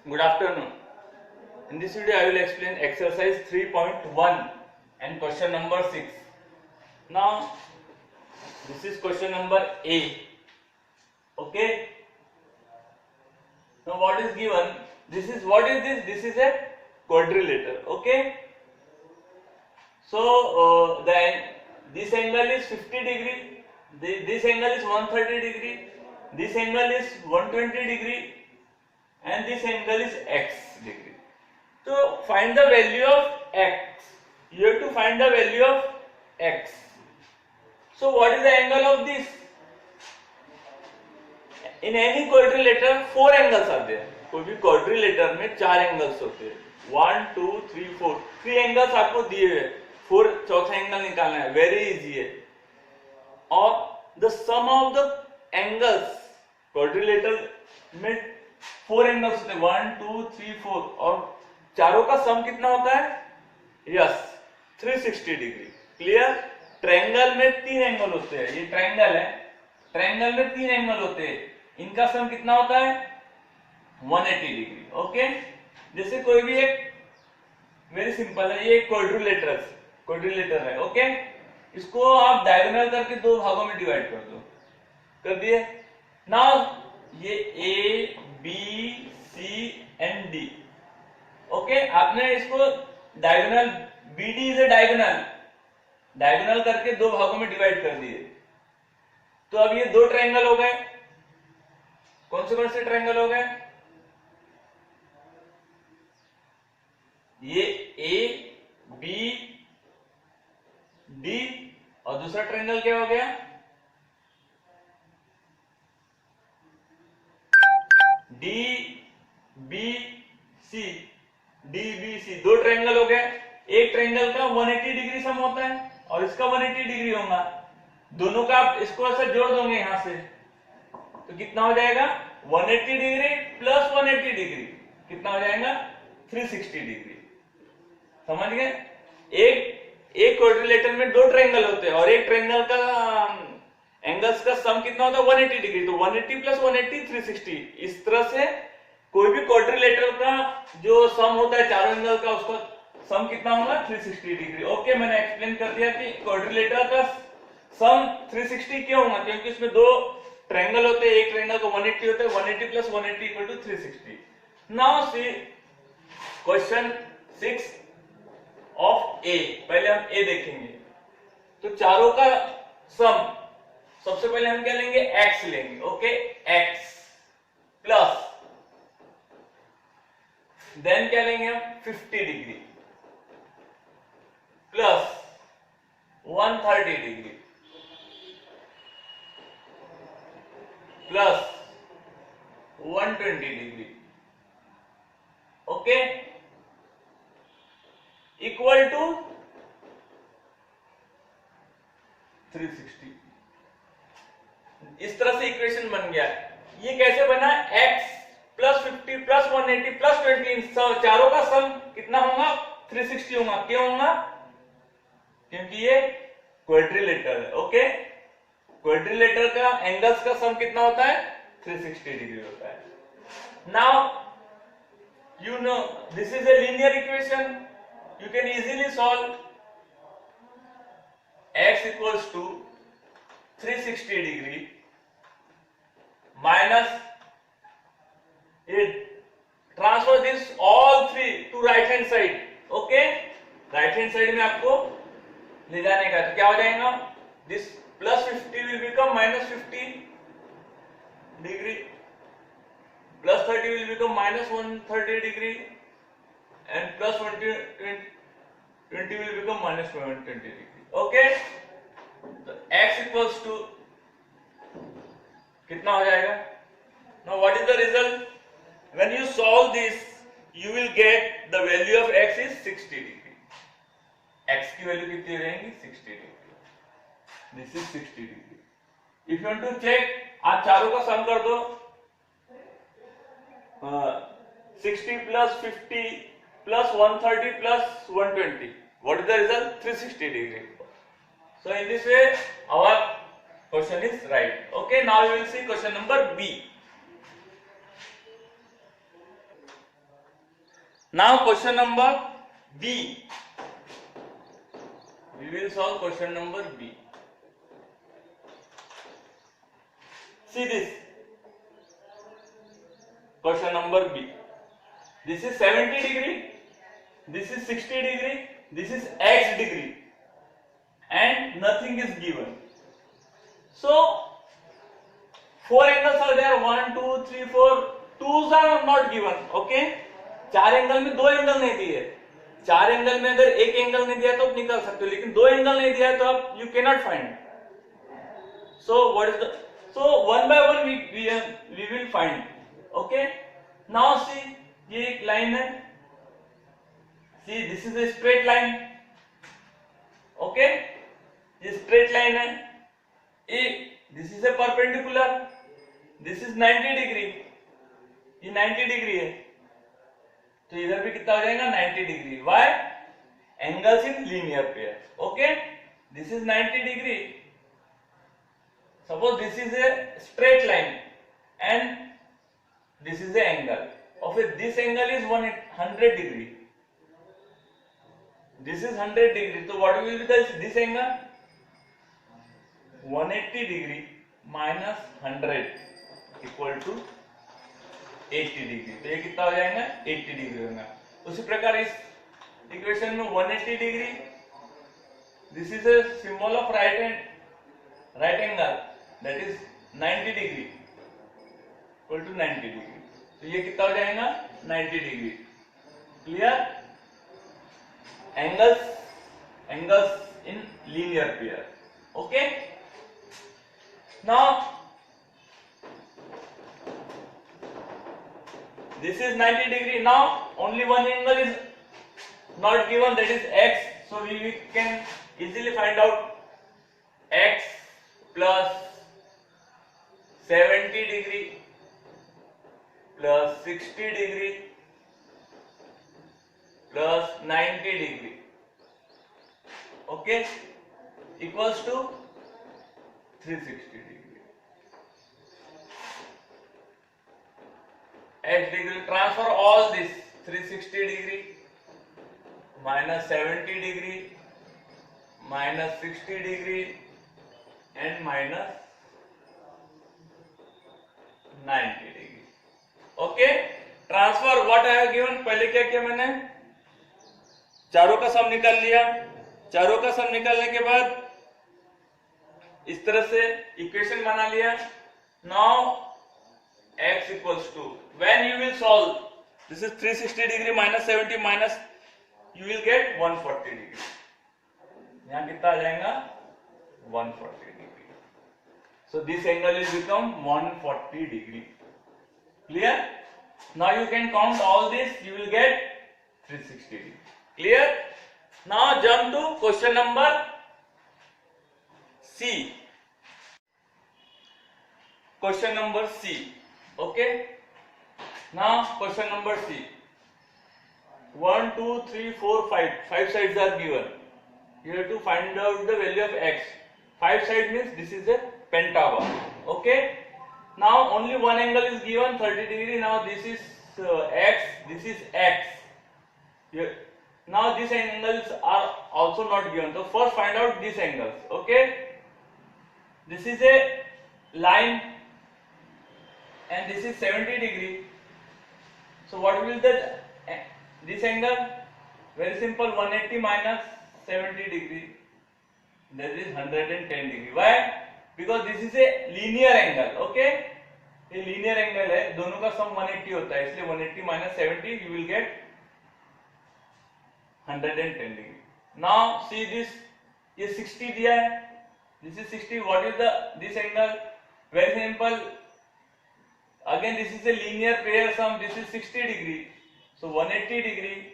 Good afternoon. In this video, I will explain exercise 3.1 and question number 6. Now, this is question number A. Okay. Now, what is given? What is this? This is a quadrilateral. Okay. So, this angle is 50 degree. This angle is 130 degree. This angle is 120 degree. And this angle is x degree. So find the value of x. You have to find the value of x. So what is the angle of this? In any quadrilateral, 4 angles are there. कोई भी quadrilateral में 4 angles होते हैं. 1, 2, 3, 4. 3 angles आपको दिए हुए. 4 चौथा angle निकालना है. Very easy है. और the sum of the angles quadrilateral में 4 एंगल्स होते हैं. 1, 2, 3, 4 और चारों का सम कितना होता है? Yes 360 degree. क्लियर. ट्रायंगल में 3 एंगल होते हैं. ये ट्रायंगल है. ट्रायंगल में 3 एंगल होते हैं. इनका सम कितना होता है? 180 डिग्री. ओके. जैसे कोई भी एक वेरी सिंपल है. ये एक क्वाड्रिलेटरल है. ओके. इसको आप डायगोनल करके 2 भागों में डिवाइड कर दो. कर दिए. नाउ ये A B C and D. Okay. आपने इसको diagonal B D is a diagonal करके 2 भागों में डिवाइड कर दिए. तो अब ये 2 ट्रायंगल हो गए. कौन से ट्रायंगल हो गए? ये ए बी डी और दूसरा ट्रायंगल क्या हो गया? D B C. दो ट्रायंगल हो गए. एक ट्रायंगल का 180 डिग्री सम होता है और इसका 180 डिग्री होगा. दोनों का आप इसको ऐसे जोड़ दोगे यहां से तो कितना हो जाएगा? 180 डिग्री प्लस 180 डिग्री कितना हो जाएगा? 360 डिग्री. समझ गए? एक क्वाड्रिलेटरल में 2 ट्रायंगल होते हैं और एक ट्रायंगल का एंगल्स का सम कितना होता है? 180 डिग्री. तो 180 प्लस 180 360. इस तरह से कोई भी क्वाड्रिलेटरल का जो सम होता है चारों एंगल का, उसका सम कितना होगा? 360 डिग्री. ओके. मैंने एक्सप्लेन कर दिया कि क्वाड्रिलेटरल का सम 360 क्यों होगा? क्योंकि इसमें 2 ट्रायंगल होते हैं. एक ट्रायंगल का 180 होता है. 180 plus 180 equal to 360. Now see question 6 of A. पहले हम ए देखेंगे. तो चारों का सम सबसे पहले हम क्या लेंगे? x लेंगे. ओके. x प्लस देन क्या लेंगे हम? 50 degree plus 130 degree plus 120 degree. Okay. Equal to 360. इस तरह से इक्वेशन बन गया. ये कैसे बना? x plus 50 plus 180 plus 20. चारों का सम कितना होगा? 360 होगा. क्यों होगा? क्योंकि ये क्वाड्रिलेटरल है. ओके. क्वाड्रिलेटरल का एंगल्स का सम कितना होता है? 360 डिग्री होता है. Now you know this is a linear equation. You can easily solve. x equals to 360 degree minus transfer this all 3 to right hand side. Okay. Right hand side में आपको ले जाने का. तो क्या हो जाएगा? This plus 50 will become minus 50 degree. Plus 30 will become minus 130 degree and plus 20 will become minus 120 degree. Okay. तो x इक्वल्स टू कितना हो जाएगा? Now what is the result? When you solve this, you will get the value of x is 60 degree. X की value कितनी रहेगी? 60 degree. This is 60 degree. If you want to check, आप चारों का सम कर दो. 60 plus 50 plus 130 plus 120. What is the result? 360 degree. So in this way, our question is right. Okay, now we will see question number B. Now question number B. We will solve question number B. See this. Question number B. This is 70 degree. This is 60 degree. This is x degree. And nothing is given. So, 4 angles are there. 1, 2, 3, 4. 2s are not given. Okay? 4 angle में 2 angle नहीं दिए. 4 angle में अगर एक angle नहीं दिया तो आप निकाल सकते हो, लेकिन 2 एंगल नहीं दिया तो आप you can not find. So what is the, so one by one we will find. Okay? Now see, ये एक लाइन है. See, this is a straight line. Okay? ये straight line है. This is a perpendicular. This is 90 degree. ये 90 degree है, तो इधर भी कितना हो जाएगा 90 degree. Why? Angles in linear pair. Okay? This is 90 degree. Suppose this is a straight line and this is the angle. Okay, this angle is 100 degree. This is 100 degree. So what will be this angle? 180 degree minus 100 equal to 80 degree. तो ये कितना हो जाएगा 80 degree होगा. उसी प्रकार इस equation में 180 degree, this is a symbol of right angle, that is 90 degree equal to 90 degree. तो ये कितना हो जाएगा 90 degree. Clear? Angles in linear pair. Okay? Now this is 90 degree. Now only one angle is not given, that is x. So we can easily find out x plus 70 degree plus 60 degree plus 90 degree, okay, equals to 360 degree. X degree, transfer all this. 360 degree minus 70 degree minus 60 degree and minus 90 degree. Okay? Transfer what I have given. पहले क्या किया मैंने? चारों का सम निकाल लिया. चारों का सम निकालने के बाद इस तरह से इक्वेशन बना लिया. Now x equals to, when you will solve, this is 360 degree minus 70 minus, you will get 140 degree. यहाँ कितना आ जाएगा 140 degree. So this angle will become 140 degree. Clear? Now you can count all this, you will get 360 degree. Clear? Now jump to question number C. Question number C. Okay? Now question number C. 1, 2, 3, 4, 5. 5 sides are given. You have to find out the value of x. 5 sides means this is a pentagon. Okay? Now only one angle is given, 30 degree. Now this is x, this is x. Here. Now these angles are also not given. So first find out these angles. Okay? This is a line and this is 70 degree. So what will this angle? Very simple, 180 minus 70 degree, that is 110 degree. Why? Because this is a linear angle. Okay? ये linear angle है, दोनों का सम 180 होता है, इसलिए 180 minus 70 you will get 110 degree. Now see this, ये 60 दिया है, this is 60. What is this angle? Very simple. Again this is a linear pair sum. This is 60 degree. So 180 degree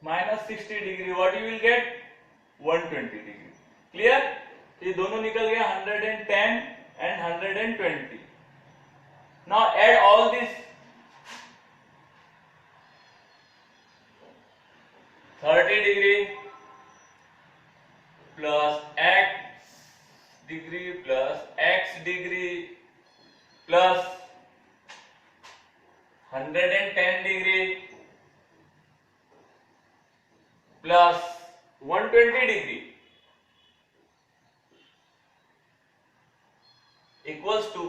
minus 60 degree. What you will get? 120 degree. Clear? ये दोनों निकल गया 110 and 120. Now add all this. 30 degree plus x degree plus x degree plus 110 degree plus 120 degree equals to,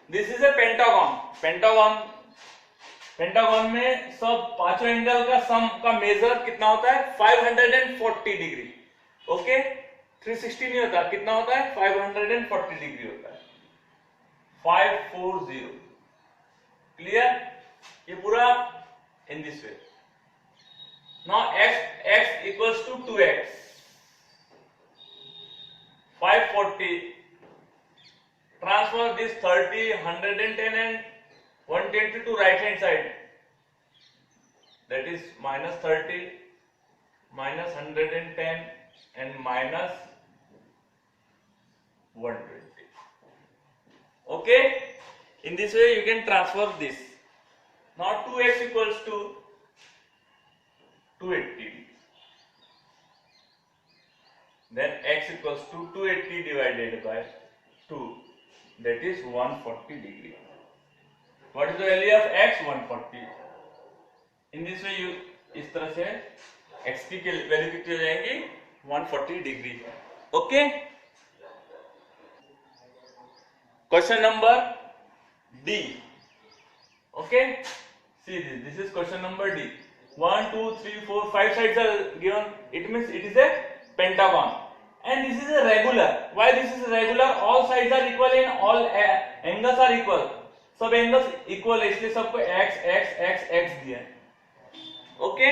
this is a pentagon में सब पांचों angle का सम का major कितना होता है 540 डिग्री। ओके 360 नहीं होता, कितना होता है 540 डिग्री होता है, 540। क्लियर? ये पूरा in this way. Now x equals to 2x, 540, transfer this 30, 110 and 120 to right hand side, that is minus 30, minus 110 and minus 120. Okay, in this way you can transfer this. Now 2x equals to 280, then x equals to 280 divided by 2, that is 140 degree. What is the value of x? 140. In this way you इस तरह से x की value कितनी हो जाएंगी 140 degree. Okay, question number D. Okay, see this is question number D. 1 2 3 4 5 sides are given, it means it is a pentagon, and this is a regular. Why this is regular? All sides are equal and all angles are equal, सब angles equal है, इसलिए सबको x x x x दिया है। Okay,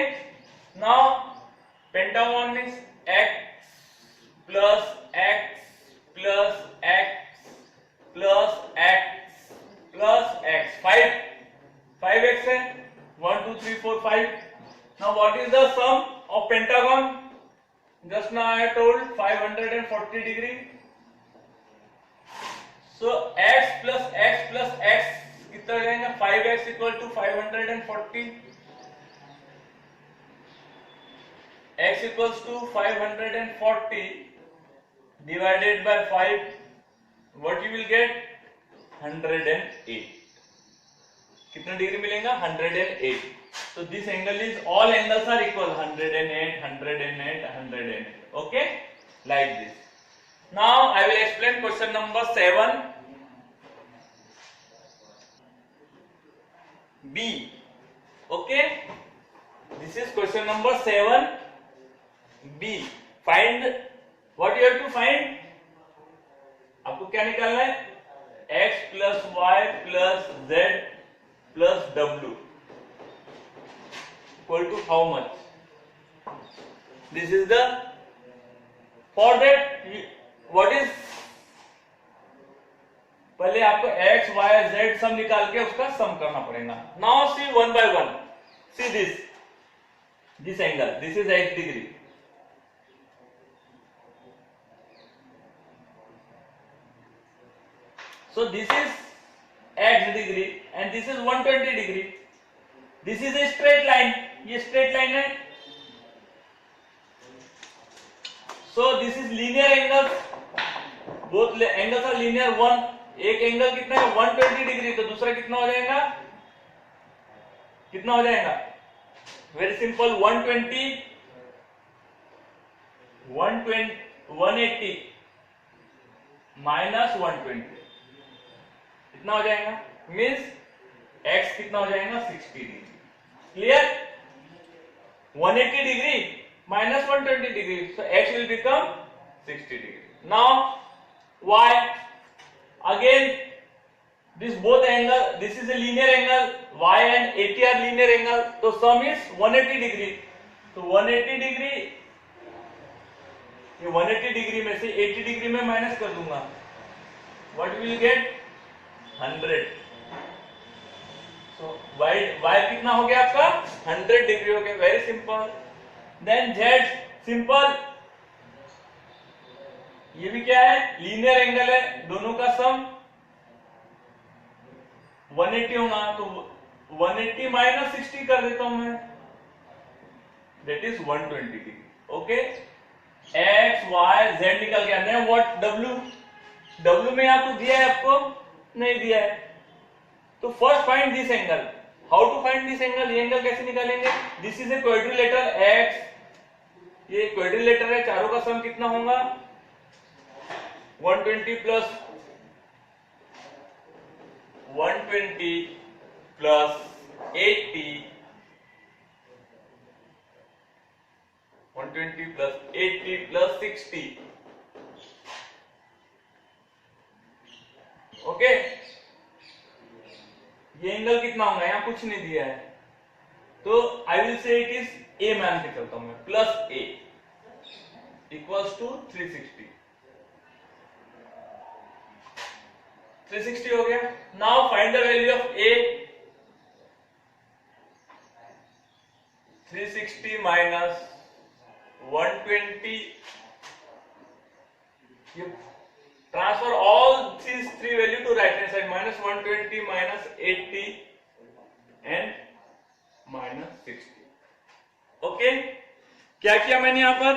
now pentagon means x plus x plus x plus x plus x, 5x है, 1 2 3 4 5। Now what is the sum of pentagon? Just now I told 540 degree. So x plus x कितना हो जाएगा 5x equal to 540, x equals to 540 divided by 5, what you will gate 108। कितना degree मिलेगा 108। So this angle is, all angles are equal, 108 108 108। okay, like this. Now I will explain question number 7 B. Okay, this is question number 7 B. Find, what you have to find, आपको क्या निकालना है? x plus y plus z plus w equal to how much? This is the, for that what is, पहले आपको x y z सम निकाल के उसका सम करना पड़ेगा। Now see one by one, see this angle, this is 8 degree, so this is x degree and this is 120 degree, this is a straight line, ये straight line है, so this is linear angles, both angles are linear। one, एक angle कितना है 120 degree, तो दूसरा कितना हो जाएगा, कितना हो जाएगा, वेरी सिंपल, 120 180 माइनस 120 कितना हो जाएगा, मीन्स x कितना हो जाएगा 60 degree. Clear? 180 degree minus 120 degree, so x will become 60 degree. Now y, again this both angle, this is a linear angle, y and 80 are linear angle, so sum is 180 degree, so 180 degree, ये 180 degree में से 80 degree में minus कर दूंगा, what will get 100, so y कितना हो गया आपका 100 डिग्री हो गया, very simple. Then z, simple, ये भी क्या है, लीनियर एंगल है, दोनों का सम 180 होगा, तो 180 माइनस 60 कर देता हूं मैं, that is 120 degree. Okay, x y z निकल गया। देन व्हाट w में आपको दिया है, आपको नहीं दिया है, तो first find this angle. How to find this angle, ये एंगल कैसे निकालेंगे? This is a quadrilateral x ये क्वाड्रिलेटर है, चारों का सम कितना होगा 120 प्लस 80 120 प्लस 80 प्लस 60 ओके। ये एंगल कितना होगा, यहां कुछ नहीं दिया है तो I will say it is a मान के चलता हूं मैं, प्लस ए इक्वल्स टू 360 हो गया। Now find the value of A. 360 minus 120, you transfer all these three value to right hand side, minus 120 minus 80 and minus 60 okay. क्या किया मैंने यहां पर,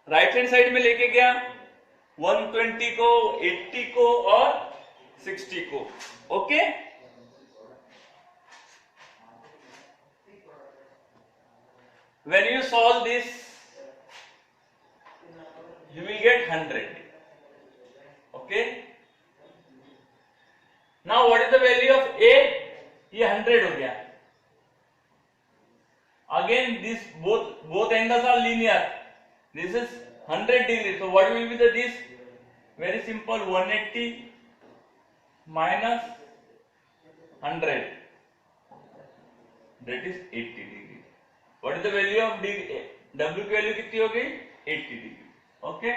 राइट हैंड साइड में लेके गया 120 को, 80 को और 60 को okay. When you solve this you will get 100 okay। now what is the value of a, ये 100 हो गया। again this both angles are linear, this is 100 degree, so what will be the this, very simple, 180 minus 100 that is 80 degree। what is the value of w की value कितनी हो गई 80 degree okay.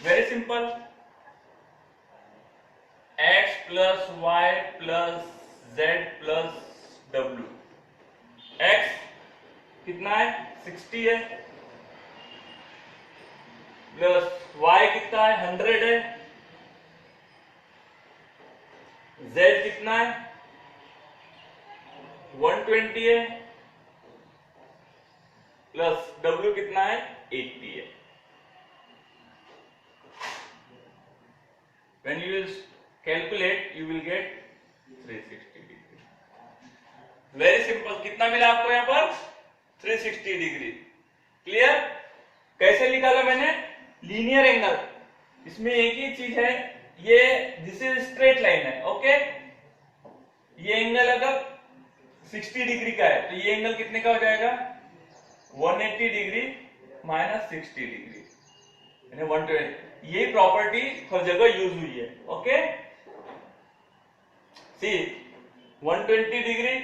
Very simple, x plus y plus z plus w। x कितना है 60 है, plus y कितना है 100 है, z कितना है 120 है, प्लस w कितना है 80 है। When you will calculate, you will get 360 degree। Very simple, कितना मिला आपको यहाँ पर 360 डिग्री। क्लियर? कैसे निकाला मैंने, लीनियर एंगल, इसमें एक ही चीज है, ये दिस इज स्ट्रेट लाइन है ओके। ये एंगल अगर 60 डिग्री का है तो ये एंगल कितने का हो जाएगा 180 डिग्री माइनस 60 डिग्री यानी 120। यही प्रॉपर्टी हर जगह यूज हुई है ओके। सी 120 डिग्री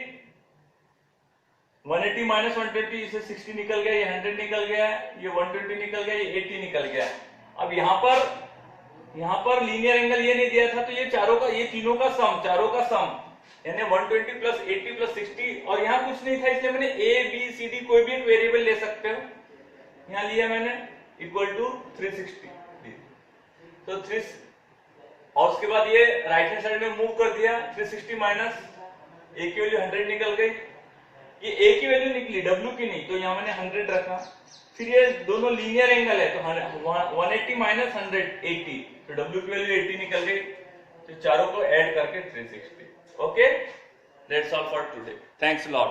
180 माइनस 120, इसे 60 निकल गया, ये 100 निकल गया, ये 120 निकल गया, ये 80 निकल गया। अब यहाँ पर लीनियर एंगल ये नहीं दिया था तो ये चारों का, ये तीनों का सम, चारों का सम यानी 120 प्लस 80 प्लस 60, और यहाँ कुछ नहीं था इसलिए मैंने ए बी सी डी कोई भी एक वेरिएबल ले सकते हो, यहाँ लिया मैंने इक्वल टू 360 तो 3, और उसके बाद ये राइट हैंड साइड में मूव कर दिया, 360 माइनस ए की वैल्यू 100 निकल गई, ये ए की वैल्यू निकली डब्ल्यू की नहीं, तो यहाँ मैंने 100 रखा। फिर ये दोनों लीनियर एंगल है तो 180 माइनस 100 80, तो डब्ल्यू की वैल्यू 80 निकल गई, तो चारों को ऐड करके 360 okay. That's all for today, thanks a lot.